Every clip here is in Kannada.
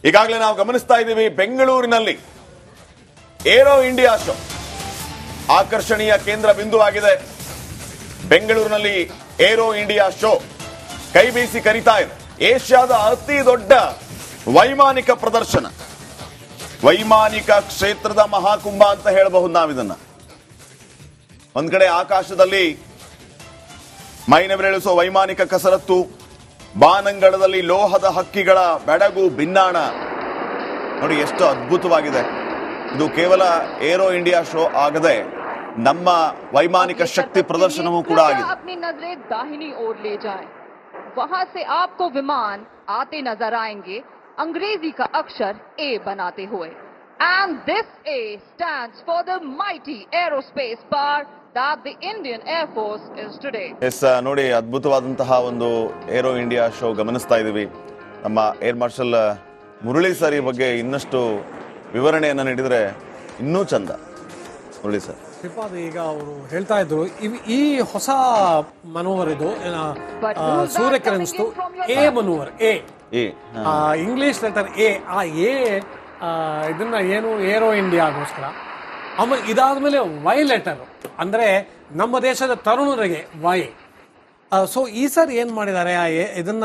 ಈಗಾಗಲೇ ನಾವು ಗಮನಿಸ್ತಾ ಇದ್ದೀವಿ ಬೆಂಗಳೂರಿನಲ್ಲಿ ಏರೋ ಇಂಡಿಯಾ ಶೋ ಆಕರ್ಷಣೀಯ ಕೇಂದ್ರ ಬಿಂದುವಾಗಿದೆ. ಬೆಂಗಳೂರಿನಲ್ಲಿ ಏರೋ ಇಂಡಿಯಾ ಶೋ ಕೈ ಬೀಸಿ ಕರೀತಾ ಇದೆ. ಏಷ್ಯಾದ ಅತಿ ದೊಡ್ಡ ವೈಮಾನಿಕ ಪ್ರದರ್ಶನ, ವೈಮಾನಿಕ ಕ್ಷೇತ್ರದ ಮಹಾಕುಂಭ ಅಂತ ಹೇಳಬಹುದು ನಾವಿದನ್ನ. ಒಂದ್ ಕಡೆ ಆಕಾಶದಲ್ಲಿ ಮೈನವಿರೇಳಿಸುವ ವೈಮಾನಿಕ ಕಸರತ್ತು, ಬಾನಂಗಳದಲ್ಲಿ ಲೋಹದ ಹಕ್ಕಿಗಳ ಬೆಡಗು ಬಿನ್ನಾಣ ನೋಡಿ ಎಷ್ಟು ಅದ್ಭುತವಾಗಿದೆ. ಇದು ಕೇವಲ ಏರೋ ಇಂಡಿಯಾ ಶೋ ಆಗದೆ ನಮ್ಮ ವೈಮಾನಿಕ ಶಕ್ತಿ ಪ್ರದರ್ಶನವೂ ಕೂಡ ಆಗಿದೆ. अपनी नजरें दाहिनी ओर ले जाएं, वहां से आपको विमान आते नजर आएंगे अंग्रेजी का अक्षर A बनाते हुए. And this A stands for the mighty aerospace power that the Indian Air Force is today. Yes ನೋಡಿ, ಅದ್ಭುತವಾದಂತಹ ಒಂದು ಏರೋ ಇಂಡಿಯಾ ಶೋ ಗಮನಿಸ್ತಾ ಇದ್ದೀವಿ. ನಮ್ಮ ಏರ್ ಮಾರ್ಷಲ್ ಮುರಳಿ ಸರ್ ಈ ಬಗ್ಗೆ ಇನ್ನಷ್ಟು ವಿವರಣೆಯನ್ನು ನೀಡಿದರೆ ಇನ್ನೂ ಚಂದ. ಮುರಳಿ ಸರ್, ಈಗ ಅವರು ಹೇಳ್ತಾ ಇದ್ರು ಈ ಹೊಸ ಮನೋವರ್ ಇದು ಸೂರ್ಯಕಿರಣಿಸ್ತು ಎ ಮನೋವರ್, ಎ ಇಂಗ್ಲಿಷ್ ಲೆಟರ್ ಎ. ಆ ಎ ಇದನ್ನ ಏನು ಏರೋ ಇಂಡಿಯಾಗೋಸ್ಕರ. ಆಮೇಲೆ ಇದಾದ್ಮೇಲೆ ವೈ ಲೆಟರ್ ಅಂದ್ರೆ ನಮ್ಮ ದೇಶದ ತರುಣರಿಗೆ ವೈ. ಸೊ ಈ ಸರ್ ಏನ್ ಮಾಡಿದ್ದಾರೆ, ಇದನ್ನ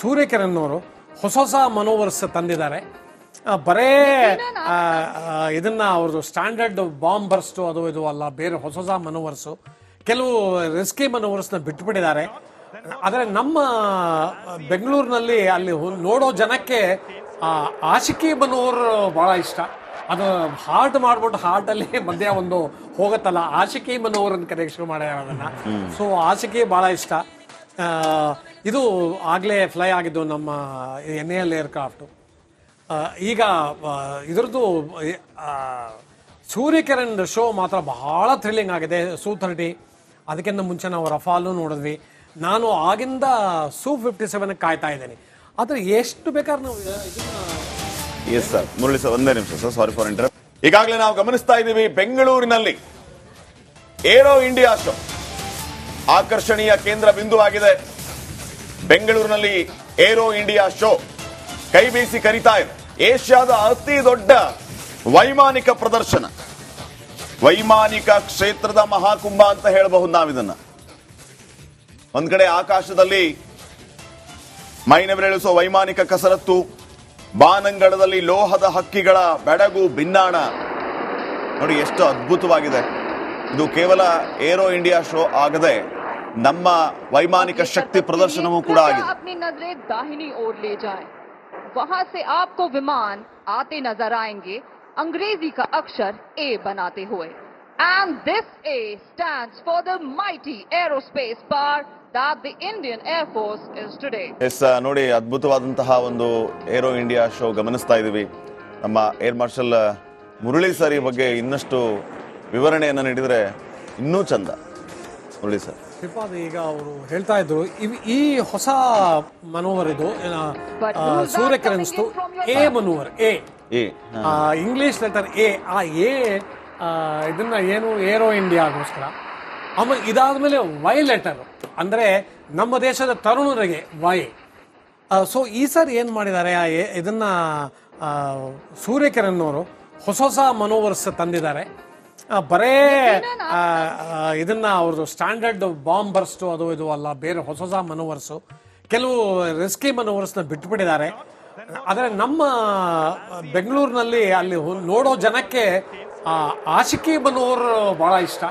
ಸೂರ್ಯಕಿರಣ್ ಅವರು ಹೊಸ ಹೊಸ ಮನೋವರ್ಸ್ ತಂದಿದ್ದಾರೆ. ಬರೇ ಇದನ್ನ ಅವ್ರದ್ದು ಸ್ಟ್ಯಾಂಡರ್ಡ್ ಬಾಂಬ್ ಬರ್ಸ್ಟು ಅದು ಇದು ಅಲ್ಲ, ಬೇರೆ ಹೊಸ ಹೊಸ ಮನೋವರ್ಸು, ಕೆಲವು ರಿಸ್ಕಿ ಮನೋವರ್ಸ್ನ ಬಿಟ್ಟುಬಿಟ್ಟಿದ್ದಾರೆ. ಆದರೆ ನಮ್ಮ ಬೆಂಗಳೂರಿನಲ್ಲಿ ಅಲ್ಲಿ ನೋಡೋ ಜನಕ್ಕೆ ಆಶಿಕಿ ಮನೋವರ್ ಬಹಳ ಇಷ್ಟ. ಅದು ಹಾರ್ಟ್ ಮಾಡ್ಬಿಟ್ಟು ಹಾರ್ಟಲ್ಲಿ ಮಧ್ಯ ಒಂದು ಹೋಗುತ್ತಲ್ಲ, ಆಶಿಕಿ ಮನೋವರ್ ಅಂತ ಕರೆಯಕ್ಕೆ ಶುರು ಮಾಡ್ಯಾರ ಅದನ್ನ. ಸೊ ಆಶಿಕಿ ಬಹಳ ಇಷ್ಟ. ಇದು ಆಗ್ಲೇ ಫ್ಲೈ ಆಗಿದ್ದು ನಮ್ಮ NAL ಏರ್ಕ್ರಾಫ್ಟು. ಈಗ ಇದ್ರದ್ದು ಸೂರ್ಯಕಿರಣ್ ಶೋ ಮಾತ್ರ ಬಹಳ ಥ್ರಿಲ್ಲಿಂಗ್ ಆಗಿದೆ. Su-30 ಅದಕ್ಕಿಂತ ಮುಂಚೆ ನಾವು ರಫಾಲು ನೋಡಿದ್ವಿ. ನಾನು ಆಗಿಂದ Su-57 ಕಾಯ್ತಾ ಇದ್ದೇನೆ. ಆದ್ರೆ ಎಷ್ಟು ಬೇಕಾದ್ರೆ ನಾವು ಎಸ್ ಸರ್. ಮುರಳಿ ಸರ್, ಒಂದೇ ನಿಮಿಷ ಸರ್, ಸಾರಿ ಫಾರ್ ಇಂಟರಪ್ಟ್. ಈಗಾಗಲೇ ನಾವು ಗಮನಿಸ್ತಾ ಇದ್ದೀವಿ ಬೆಂಗಳೂರಿನಲ್ಲಿ ಏರೋ ಇಂಡಿಯಾ ಶೋ ಆಕರ್ಷಣೀಯ ಕೇಂದ್ರ ಬಿಂದುವಾಗಿದೆ. ಬೆಂಗಳೂರಿನಲ್ಲಿ ಏರೋ ಇಂಡಿಯಾ ಶೋ ಕೈ ಬೀಸಿ ಕರೀತಾ ಇದೆ. ಏಷ್ಯಾದ ಅತಿ ದೊಡ್ಡ ವೈಮಾನಿಕ ಪ್ರದರ್ಶನ, ವೈಮಾನಿಕ ಕ್ಷೇತ್ರದ ಮಹಾಕುಂಭ ಅಂತ ಹೇಳಬಹುದು ನಾವಿದನ್ನ. ಒಂದ್ ಕಡೆ ಆಕಾಶದಲ್ಲಿ ಮೈನವಿರೇಳಿಸುವ ವೈಮಾನಿಕ ಕಸರತ್ತು, ಬಾನಂಗಳದಲ್ಲಿ ಲೋಹದ ಹಕ್ಕಿಗಳ ಬೆಡಗು ಬಿನ್ನಾಣ ನೋಡಿ ಎಷ್ಟು ಅದ್ಭುತವಾಗಿದೆ. ಇದು ಕೇವಲ ಏರೋ ಇಂಡಿಯಾ ಶೋ ಆಗದೆ ನಮ್ಮ ವೈಮಾನಿಕ ಶಕ್ತಿ ಪ್ರದರ್ಶನವೂ ಕೂಡ ಆಗಿದೆ. अपनी नजरें दाहिनी ओर ले जाएं, वहां से आपको विमान आते नजर आएंगे अंग्रेजी का अक्षर A बनाते हुए. And this A stands for the mighty aerospace power that the Indian Air Force is today. Yes ನೋಡಿ, ಅದ್ಭುತವಾದಂತಹ ಒಂದು ಏರೋ ಇಂಡಿಯಾ ಶೋ ಗಮನಿಸ್ತಾ ಇದ್ದೀವಿ. ನಮ್ಮ ಏರ್ ಮಾರ್ಷಲ್ ಮುರಳಿ ಸರ್ ಈ ಬಗ್ಗೆ ಇನ್ನಷ್ಟು ವಿವರಣೆಯನ್ನು ನೀಡಿದರೆ ಇನ್ನೂ ಚಂದ. ಮುರಳಿ ಸರ್, ಈಗ ಅವರು ಹೇಳ್ತಾ ಇದ್ರು ಈ ಹೊಸ ಮನೋವರ್ ಇದು ಸೂರ್ಯಕಿರಣಿಸ್ತು ಎ ಮನೋವರ್, ಎ ಇಂಗ್ಲಿಷ್ ಲೆಟರ್ ಎ. ಆ ಎ ಇದನ್ನ ಏನು ಏರೋ ಇಂಡಿಯಾಗೋಸ್ಕರ. ಆಮೇಲೆ ಇದಾದ್ಮೇಲೆ ವೈ ಲೆಟರ್ ಅಂದ್ರೆ ನಮ್ಮ ದೇಶದ ತರುಣರಿಗೆ ವೈ. ಸೊ ಈ ಸರ್ ಏನ್ ಮಾಡಿದ್ದಾರೆ, ಇದನ್ನ ಸೂರ್ಯಕಿರಣ್ ಅವರು ಹೊಸ ಹೊಸ ಮನೋವರ್ಸ್ ತಂದಿದ್ದಾರೆ. ಬರೇ ಇದನ್ನ ಅವ್ರದ್ದು ಸ್ಟ್ಯಾಂಡರ್ಡ್ ಬಾಂಬ್ ಬರ್ಸ್ಟು ಅದು ಇದು ಅಲ್ಲ, ಬೇರೆ ಹೊಸ ಹೊಸ ಮನೋವರ್ಸು, ಕೆಲವು ರಿಸ್ಕಿ ಮನೋವರ್ಸ್ನ ಬಿಟ್ಟುಬಿಟ್ಟಿದ್ದಾರೆ. ಆದರೆ ನಮ್ಮ ಬೆಂಗಳೂರಿನಲ್ಲಿ ಅಲ್ಲಿ ನೋಡೋ ಜನಕ್ಕೆ ಆಶಿಕಿ ಮನೋವರ್ ಬಹಳ ಇಷ್ಟ.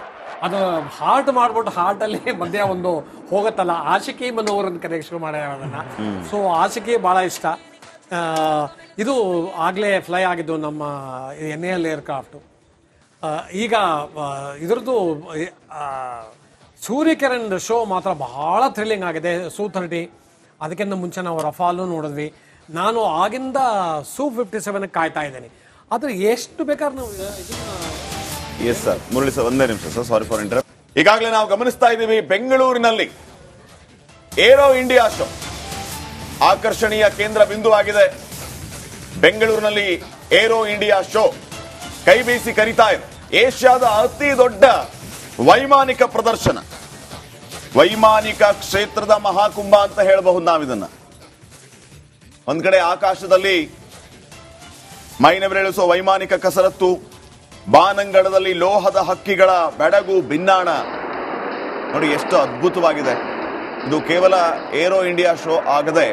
ಅದು ಹಾರ್ಟ್ ಮಾಡ್ಬಿಟ್ಟು ಹಾರ್ಟಲ್ಲಿ ಮಧ್ಯ ಒಂದು ಹೋಗುತ್ತಲ್ಲ, ಆಶಿಕಿ ಮನೋವರ್ ಅಂತ ಕರೆಯಕ್ಕೆ ಶುರು ಮಾಡ್ಯಾರ ಅದನ್ನ. ಸೊ ಆಶಿಕಿ ಬಹಳ ಇಷ್ಟ. ಇದು ಆಗ್ಲೇ ಫ್ಲೈ ಆಗಿದ್ದು ನಮ್ಮ NAL ಏರ್ಕ್ರಾಫ್ಟು. ಈಗ ಇದ್ರದ್ದು ಸೂರ್ಯಕಿರಣ್ ಶೋ ಮಾತ್ರ ಬಹಳ ಥ್ರಿಲ್ಲಿಂಗ್ ಆಗಿದೆ. Su-30 ಅದಕ್ಕಿಂತ ಮುಂಚೆ ನಾವು ರಫಾಲು ನೋಡಿದ್ವಿ. ನಾನು ಆಗಿಂದ Su-57 ಕಾಯ್ತಾ ಇದ್ದೇನೆ. ಆದ್ರೆ ಎಷ್ಟು ಬೇಕಾದ್ರೆ ನಾವು ಎಸ್ ಸರ್. ಮುರಳಿ ಸರ್, ಒಂದೇ ನಿಮಿಷ ಸರ್, ಸಾರಿ ಫಾರ್ ಇಂಟರಪ್ಟ್. ಈಗಾಗಲೇ ನಾವು ಗಮನಿಸ್ತಾ ಇದ್ದೀವಿ ಬೆಂಗಳೂರಿನಲ್ಲಿ ಏರೋ ಇಂಡಿಯಾ ಶೋ ಆಕರ್ಷಣೀಯ ಕೇಂದ್ರ ಬಿಂದುವಾಗಿದೆ. ಬೆಂಗಳೂರಿನಲ್ಲಿ ಏರೋ ಇಂಡಿಯಾ ಶೋ ಕೈ ಬೀಸಿ ಕರೀತಾ ಇದೆ. ಏಷ್ಯಾದ ಅತಿ ದೊಡ್ಡ ವೈಮಾನಿಕ ಪ್ರದರ್ಶನ, ವೈಮಾನಿಕ ಕ್ಷೇತ್ರದ ಮಹಾಕುಂಭ ಅಂತ ಹೇಳಬಹುದು ನಾವಿದನ್ನ. ಒಂದ್ ಕಡೆ ಆಕಾಶದಲ್ಲಿ ಮೈನವಿರೇಳಿಸುವ ವೈಮಾನಿಕ ಕಸರತ್ತು, ಬಾನಂಗಳದಲ್ಲಿ ಲೋಹದ ಹಕ್ಕಿಗಳ ಬೆಡಗು ಬಿನ್ನಾಣ. ನೋಡಿ ಎಷ್ಟು ಅದ್ಭುತವಾಗಿದೆ. ಇದು ಕೇವಲ ಏರೋ ಇಂಡಿಯಾ ಶೋ ಆಗದೆ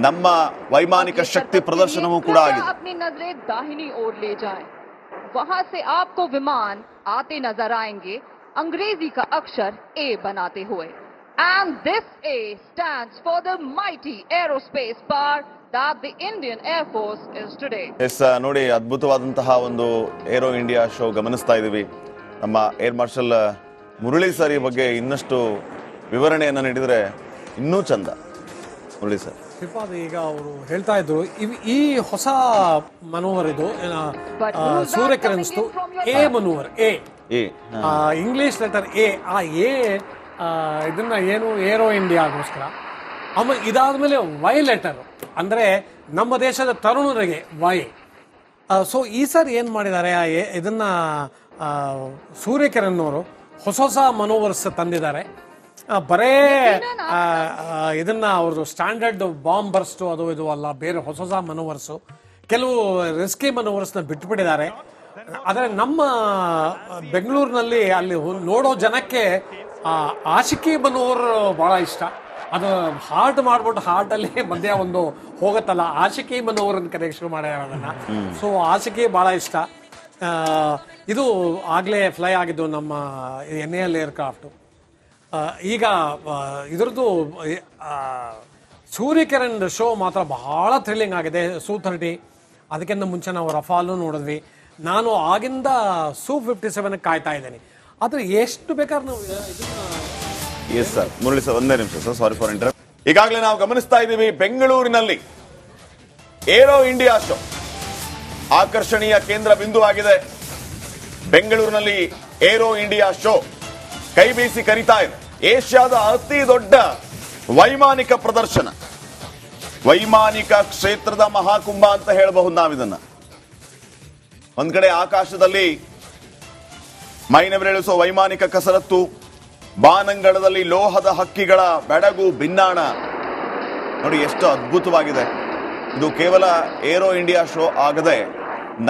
ನಮ್ಮ ವೈಮಾನಿಕ ಶಕ್ತಿ ಪ್ರದರ್ಶನವೂ ಕೂಡ ಆಗಿದೆ. अपनी नजरें दाहिनी ओर ले जाएं, वहां से आपको विमान आते नजर आएंगे अंग्रेजी का अक्षर A बनाते हुए. And this A stands for the mighty aerospace power that the Indian Air Force is today. Yes ನೋಡಿ, ಅದ್ಭುತವಾದಂತಹ ಒಂದು ಏರೋ ಇಂಡಿಯಾ ಶೋ ಗಮನಿಸ್ತಾ ಇದ್ದೀವಿ. ನಮ್ಮ ಏರ್ ಮಾರ್ಷಲ್ ಮುರಳಿ ಸರ್ ಈ ಬಗ್ಗೆ ಇನ್ನಷ್ಟು ವಿವರಣೆಯನ್ನು ನೀಡಿದರೆ ಇನ್ನೂ ಚಂದ. ಮುರಳಿ ಸರ್. ಶ್ರೀಪಾದ್, ಈಗ ಅವರು ಹೇಳ್ತಾ ಇದ್ರು ಈ ಹೊಸ ಮನೋವರ್ ಇದು ಸೂರ್ಯಕಿರಣಿಸ್ತು ಎ ಮನೋವರ್, ಎ ಇಂಗ್ಲಿಷ್ ಲೆಟರ್ ಎ. ಆ ಎ ಇದನ್ನ ಏನು ಏರೋ ಇಂಡಿಯಾಗೋಸ್ಕರ. ಆಮೇಲೆ ಇದಾದ್ಮೇಲೆ ವೈ ಲೆಟರ್ ಅಂದ್ರೆ ನಮ್ಮ ದೇಶದ ತರುಣರಿಗೆ ವೈ. ಸೊ ಈ ಸರ್ ಏನ್ ಮಾಡಿದ್ದಾರೆ, ಇದನ್ನ ಸೂರ್ಯಕಿರಣ್ ಅವರು ಹೊಸ ಹೊಸ ಮನೋವರ್ಸ್ ತಂದಿದ್ದಾರೆ. ಬರೇ ಇದನ್ನ ಅವ್ರದ್ದು ಸ್ಟ್ಯಾಂಡರ್ಡ್ ಬಾಂಬ್ ಬರ್ಸ್ಟು ಅದು ಇದು ಅಲ್ಲ, ಬೇರೆ ಹೊಸ ಹೊಸ ಮನೋವರ್ಸು, ಕೆಲವು ರಿಸ್ಕಿ ಮನೋವರ್ಸ್ನ ಬಿಟ್ಟುಬಿಟ್ಟಿದ್ದಾರೆ. ಆದರೆ ನಮ್ಮ ಬೆಂಗಳೂರಿನಲ್ಲಿ ಅಲ್ಲಿ ನೋಡೋ ಜನಕ್ಕೆ ಆಶಿಕಿ ಮನೋವರ್ ಬಹಳ ಇಷ್ಟ. ಅದು ಹಾರ್ಟ್ ಮಾಡ್ಬಿಟ್ಟು ಹಾರ್ಟಲ್ಲಿ ಮಧ್ಯ ಒಂದು ಹೋಗುತ್ತಲ್ಲ, ಆಶಿಕಿ ಮನೋವರ್ ಅಂತ ಕರೆಯಕ್ಕೆ ಶುರು ಮಾಡ್ಯಾರ ಅದನ್ನ. ಸೊ ಆಶಿಕಿ ಬಹಳ ಇಷ್ಟ. ಇದು ಆಗ್ಲೇ ಫ್ಲೈ ಆಗಿದ್ದು ನಮ್ಮ NAL ಏರ್ಕ್ರಾಫ್ಟು. ಈಗ ಇದ್ರದ್ದು ಸೂರ್ಯಕಿರಣ್ ಶೋ ಮಾತ್ರ ಬಹಳ ಥ್ರಿಲ್ಲಿಂಗ್ ಆಗಿದೆ. Su-30, ಅದಕ್ಕಿಂತ ಮುಂಚೆ ನಾವು ರಫಾಲು ನೋಡಿದ್ವಿ. ನಾನು ಆಗಿಂದ Su-57 ಕಾಯ್ತಾ ಇದ್ದೇನೆ. ಆದ್ರೆ ಎಷ್ಟು ಬೇಕಾದ್ರೆ ನಾವು ಎಸ್ ಸರ್. ಮುರಳಿ ಸರ್, ಒಂದೇ ನಿಮಿಷ ಸರ್, ಸಾರಿ ಫಾರ್ ಇಂಟರಪ್ಟ್. ಈಗಾಗಲೇ ನಾವು ಗಮನಿಸ್ತಾ ಇದ್ದೀವಿ, ಬೆಂಗಳೂರಿನಲ್ಲಿ ಏರೋ ಇಂಡಿಯಾ ಶೋ ಆಕರ್ಷಣೀಯ ಕೇಂದ್ರ ಬಿಂದುವಾಗಿದೆ. ಬೆಂಗಳೂರಿನಲ್ಲಿ ಏರೋ ಇಂಡಿಯಾ ಶೋ ಕೈ ಬೀಸಿ ಕರೀತಾ ಇದೆ. ಏಷ್ಯಾದ ಅತಿ ದೊಡ್ಡ ವೈಮಾನಿಕ ಪ್ರದರ್ಶನ, ವೈಮಾನಿಕ ಕ್ಷೇತ್ರದ ಮಹಾಕುಂಭ ಅಂತ ಹೇಳಬಹುದು ನಾವಿದನ್ನ. ಒಂದ್ ಕಡೆ ಆಕಾಶದಲ್ಲಿ ಮೈನವಿರೇಳಿಸುವ ವೈಮಾನಿಕ ಕಸರತ್ತು, ಬಾನಂಗಳದಲ್ಲಿ ಲೋಹದ ಹಕ್ಕಿಗಳ ಬೆಡಗು ಬಿನ್ನಾಣ. ನೋಡಿ ಎಷ್ಟು ಅದ್ಭುತವಾಗಿದೆ. ಇದು ಕೇವಲ ಏರೋ ಇಂಡಿಯಾ ಶೋ ಆಗದೆ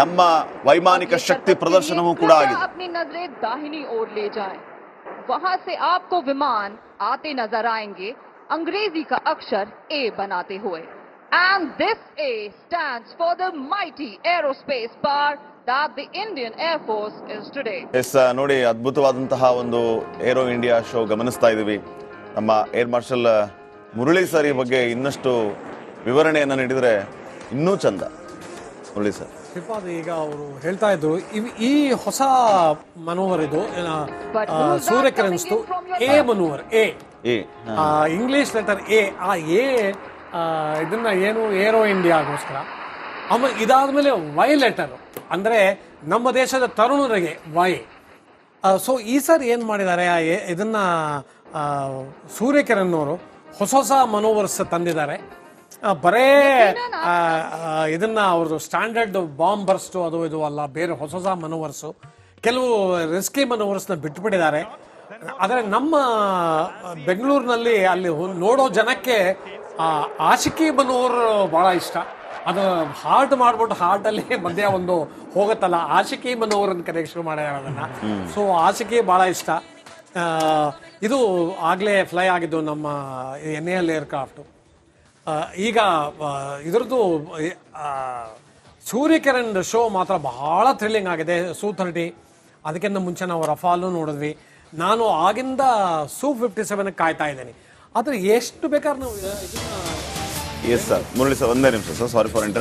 ನಮ್ಮ ವೈಮಾನಿಕ ಶಕ್ತಿ ಪ್ರದರ್ಶನವೂ ಕೂಡ ಆಗಿದೆ. अपनी नजरें दाहिनी ओर ले जाएं, वहां से आपको विमान आते नजर आएंगे अंग्रेजी का अक्षर A बनाते हुए. And this A stands for the mighty aerospace power that the Indian Air Force is today. Yes ನೋಡಿ, ಅದ್ಭುತವಾದಂತಹ ಒಂದು ಏರೋ ಇಂಡಿಯಾ ಶೋ ಗಮನಿಸ್ತಾ ಇದ್ದೀವಿ. ನಮ್ಮ ಏರ್ ಮಾರ್ಷಲ್ ಮುರಳಿ ಸರ್ ಈ ಬಗ್ಗೆ ಇನ್ನಷ್ಟು ವಿವರಣೆಯನ್ನು ನೀಡಿದರೆ ಇನ್ನೂ ಚಂದ. ಮುರಳಿ ಸರ್. ಶ್ರೀಪಾದ್, ಈಗ ಅವರು ಹೇಳ್ತಾ ಇದ್ರು ಈ ಹೊಸ ಮನೋವರ್ ಇದು ಸೂರ್ಯಕಿರಣಿಸ್ತು ಎ ಮನೋವರ್, ಎ ಇಂಗ್ಲಿಷ್ ಲೆಟರ್ ಎ. ಆ ಎ ಇದನ್ನ ಏನು ಏರೋ ಇಂಡಿಯಾಗೋಸ್ಕರ. ಆಮೇಲೆ ಇದಾದ್ಮೇಲೆ ವೈ ಲೆಟರ್ ಅಂದ್ರೆ ನಮ್ಮ ದೇಶದ ತರುಣರಿಗೆ ವೈ. ಸೊ ಈ ಸರ್ ಏನ್ ಮಾಡಿದ್ದಾರೆ, ಇದನ್ನ ಸೂರ್ಯಕಿರಣ್ ಅವರು ಹೊಸ ಹೊಸ ಮನೋವರ್ಸ್ ತಂದಿದ್ದಾರೆ. ಬರೇ ಇದನ್ನ ಅವ್ರದ್ದು ಸ್ಟ್ಯಾಂಡರ್ಡ್ ಬಾಂಬ್ ಬರ್ಸ್ಟು ಅದು ಇದು ಅಲ್ಲ, ಬೇರೆ ಹೊಸ ಹೊಸ ಮನೋವರ್ಸು, ಕೆಲವು ರಿಸ್ಕಿ ಮನೋವರ್ಸ್ನ ಬಿಟ್ಟುಬಿಟ್ಟಿದ್ದಾರೆ. ಆದರೆ ನಮ್ಮ ಬೆಂಗಳೂರಿನಲ್ಲಿ ಅಲ್ಲಿ ನೋಡೋ ಜನಕ್ಕೆ ಆಶಿಕಿ ಮನೋವರ್ ಬಹಳ ಇಷ್ಟ. ಅದು ಹಾರ್ಟ್ ಮಾಡ್ಬಿಟ್ಟು ಹಾರ್ಟಲ್ಲಿ ಮಧ್ಯ ಒಂದು ಹೋಗುತ್ತಲ್ಲ, ಆಶಿಕಿ ಮನೋವರ್ ಅಂತ ಕರೆಯಕ್ಕೆ ಶುರು ಮಾಡ್ಯಾರ ಅದನ್ನ. ಸೊ ಆಶಿಕಿ ಬಹಳ ಇಷ್ಟ. ಇದು ಆಗ್ಲೇ ಫ್ಲೈ ಆಗಿದ್ದು ನಮ್ಮ NAL ಏರ್ಕ್ರಾಫ್ಟು. ಈಗ ಇದ್ರದ್ದು ಸೂರ್ಯಕಿರಣ್ ಶೋ ಮಾತ್ರ ಬಹಳ ಥ್ರಿಲ್ಲಿಂಗ್ ಆಗಿದೆ. Su-30, ಅದಕ್ಕಿಂತ ಮುಂಚೆ ನಾವು ರಫಾಲು ನೋಡಿದ್ವಿ. ನಾನು ಆಗಿಂದ Su-57 ಕಾಯ್ತಾ ಇದ್ದೇನೆ. ಆದ್ರೆ ಎಷ್ಟು ಬೇಕಾದ್ರೆ ನಾವು ಎಸ್ ಸರ್. ಮುರಳಿ ಸರ್, ಒಂದೇ ನಿಮಿಷ ಸರ್, ಸಾರಿ ಫಾರ್ ಇಂಟರಪ್ಟ್.